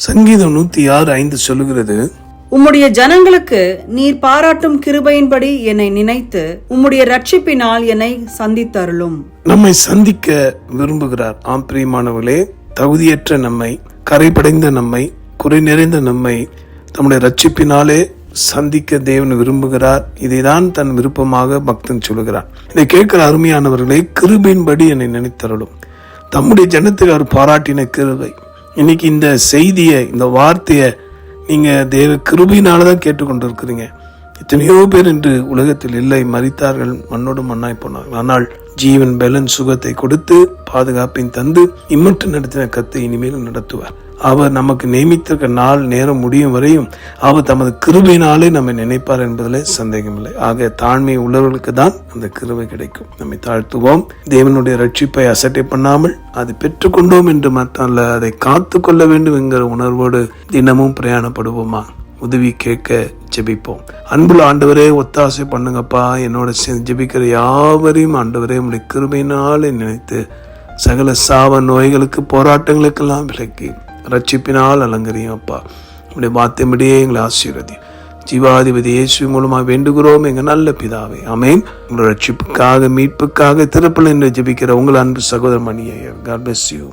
சங்கீதம் 106:5 சொல்லுகிறது, உம்முடைய ஜனங்களுக்கு நீர் பாராட்டும் கிருபையின்படி என்னை நினைத்து உம்முடைய ரட்சிப்பினால் என்னை சந்தித்தருளும். நம்மை சந்திக்க விரும்புகிறார். ஆம் பிரியமானவர்களே, தகுதியற்ற நம்மை, கரைபடைந்த நம்மை, குறை நிறைந்த நம்மை தம்முடைய ரட்சிப்பினாலே சந்திக்க தேவன் விரும்புகிறார். இதைதான் தன் விருப்பமாக பக்தன் சொல்லுகிறார். இதை கேட்கிற அருமையானவர்களே, கிருபையின்படி என்னை நினைத்தருளும். தம்முடைய ஜனத்துக்கு அவர் பாராட்டின கிருபை. இன்னைக்கு இந்த செய்தியை, இந்த வார்த்தையை நீங்க தேவ கிருபையினாலதான் கேட்டுக்கொண்டிருக்கிறீங்க. எத்தனையோ பேர் இன்று உலகத்தில் இல்லை, மரித்தார்கள், மண்ணோடு மண்ணாய் போனார்கள். ஆனால் ஜீவன், பலன், சுகத்தை கொடுத்து பாதுகாப்பையும் தந்து இம்மட்டு நடத்தின கத்தை இனிமேல் நடத்துவார். அவர் நமக்கு நியமித்திருக்க நாள் நேரம் முடியும் வரையும் அவர் தமது கிருபையினாலே நம்மை நினைப்பார் என்பதிலே சந்தேகமில்லை. ஆக தாழ்மை உள்ளவர்களுக்கு தான் அந்த கிருபை கிடைக்கும். நம்மை தாழ்த்துவோம். தேவனுடைய ரட்சிப்பை அசட்டை பண்ணாமல் அதை பெற்றுக்கொண்டோம் என்று மட்டுமல்ல, அதை காத்து கொள்ள வேண்டும் என்கிற உணர்வோடு தினமும் பிரயாணப்படுவோமா? உதவி கேட்க ஜெபிப்போம். அன்புள்ள ஆண்டவரே, ஒத்தாசை பண்ணுங்கப்பா. என்னோட ஜெபிக்கிற யாவரையும் ஆண்டவரே உம்முடைய கிருபையினாலே நினைத்து சகல சாவ நோய்களுக்கு, போராட்டங்களுக்கெல்லாம் விலக்கி ரட்சிப்பினால் அலங்கரியும் அப்பா. உடைய வார்த்தையின்படியே எங்களை ஆசீர்வதி. ஜீவாதிபதி இயேசு மூலமாக வேண்டுகிறோம் எங்க நல்ல பிதாவே, ஆமென். உங்களோட ரட்சிப்புக்காக, மீட்புக்காக திறப்பில் என்று ஜெபிக்கிற உங்கள் அன்பு சகோதர மணியை. God bless you.